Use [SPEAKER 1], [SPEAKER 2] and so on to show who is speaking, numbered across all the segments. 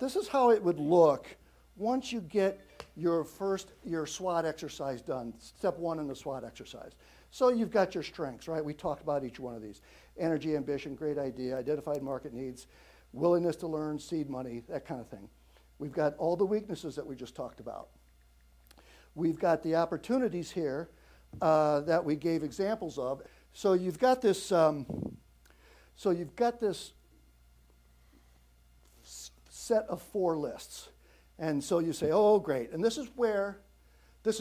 [SPEAKER 1] This is how it would look once you get your SWOT exercise done, step 1 in the SWOT exercise. So you've got your strengths, right? We talked about each one of these. Energy, ambition, great idea, identified market needs, willingness to learn, seed money, that kind of thing. We've got all the weaknesses that we just talked about. We've got the opportunities here that we gave examples of. So you've got this, set of 4 lists. And so you say, oh, great. And this is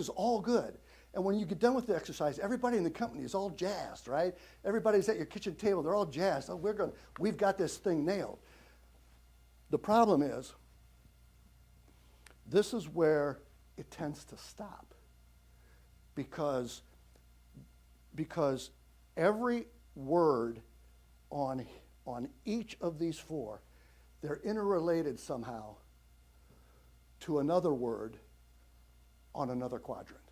[SPEAKER 1] all good. And when you get done with the exercise, everybody in the company is all jazzed, right? Everybody's at your kitchen table. They're all jazzed. Oh, we've got this thing nailed. The problem is, this is where it tends to stop. Because every word on each of these 4, they're interrelated somehow to another word on another quadrant,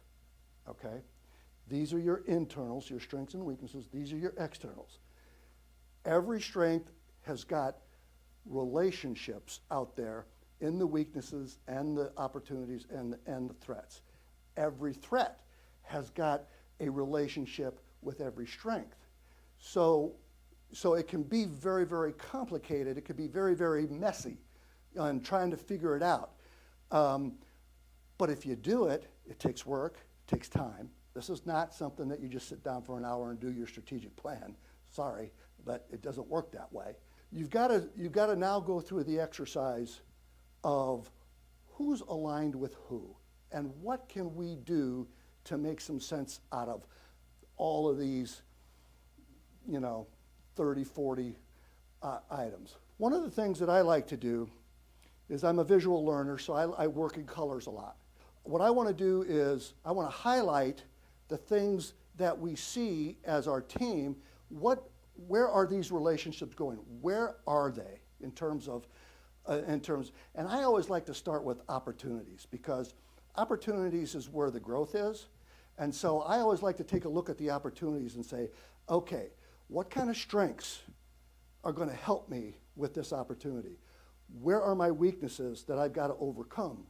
[SPEAKER 1] okay? These are your internals, your strengths and weaknesses. These are your externals. Every strength has got relationships out there in the weaknesses and the opportunities and the threats. Every threat has got a relationship with every strength. So it can be very, very complicated. It can be very, very messy on trying to figure it out. But if you do it, it takes work, it takes time. This is not something that you just sit down for an hour and do your strategic plan. Sorry, but it doesn't work that way. You've got to now go through the exercise of who's aligned with who and what can we do to make some sense out of all of these, 30, 40 items. One of the things that I like to do is I'm a visual learner, so I work in colors a lot. What I want to do is I want to highlight the things that we see as our team. Where are these relationships going? Where are they in terms of, and I always like to start with opportunities because opportunities is where the growth is. And so I always like to take a look at the opportunities and say, okay, what kind of strengths are going to help me with this opportunity? Where are my weaknesses that I've got to overcome?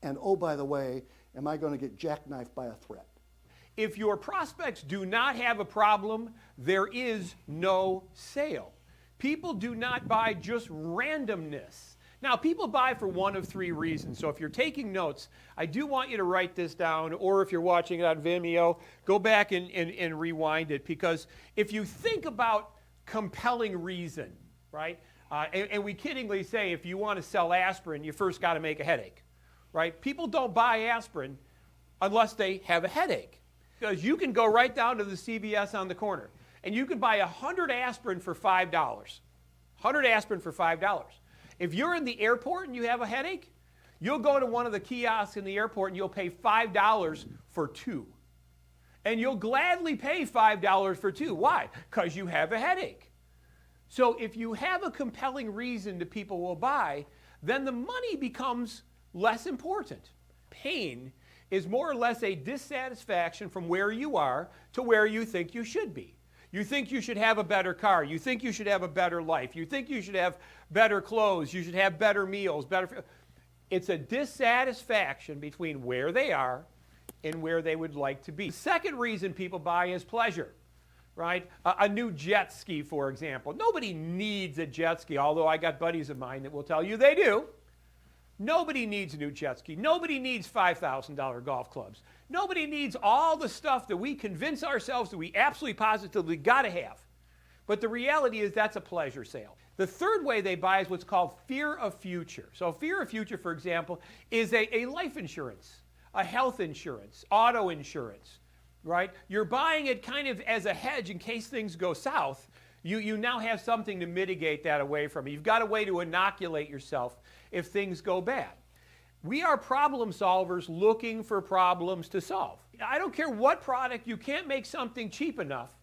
[SPEAKER 1] And oh, by the way, am I going to get jackknifed by a threat?
[SPEAKER 2] If your prospects do not have a problem, there is no sale. People do not buy just randomness. Now, people buy for one of 3 reasons. So if you're taking notes, I do want you to write this down, or if you're watching it on Vimeo, go back and rewind it. Because if you think about compelling reason, right? And we kiddingly say if you want to sell aspirin, you first got to make a headache, right? People don't buy aspirin unless they have a headache. Because you can go right down to the CVS on the corner, and you can buy 100 aspirin for $5. 100 aspirin for $5. If you're in the airport and you have a headache, you'll go to one of the kiosks in the airport and you'll pay $5 for 2. And you'll gladly pay $5 for 2. Why? Because you have a headache. So if you have a compelling reason that people will buy, then the money becomes less important. Pain is more or less a dissatisfaction from where you are to where you think you should be. You think you should have a better car. You think you should have a better life. You think you should have better clothes. You should have better meals. It's a dissatisfaction between where they are and where they would like to be. The second reason people buy is pleasure, right? A new jet ski, for example. Nobody needs a jet ski, although I got buddies of mine that will tell you they do. Nobody needs a new jet ski. Nobody needs $5,000 golf clubs. Nobody needs all the stuff that we convince ourselves that we absolutely positively got to have. But the reality is that's a pleasure sale. The third way they buy is what's called fear of future. So fear of future, for example, is a life insurance, a health insurance, auto insurance, right? You're buying it kind of as a hedge in case things go south. You now have something to mitigate that away from you. You've got a way to inoculate yourself if things go bad. We are problem solvers looking for problems to solve. I don't care what product, you can't make something cheap enough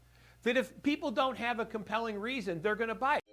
[SPEAKER 2] that if people don't have a compelling reason, they're going to buy it.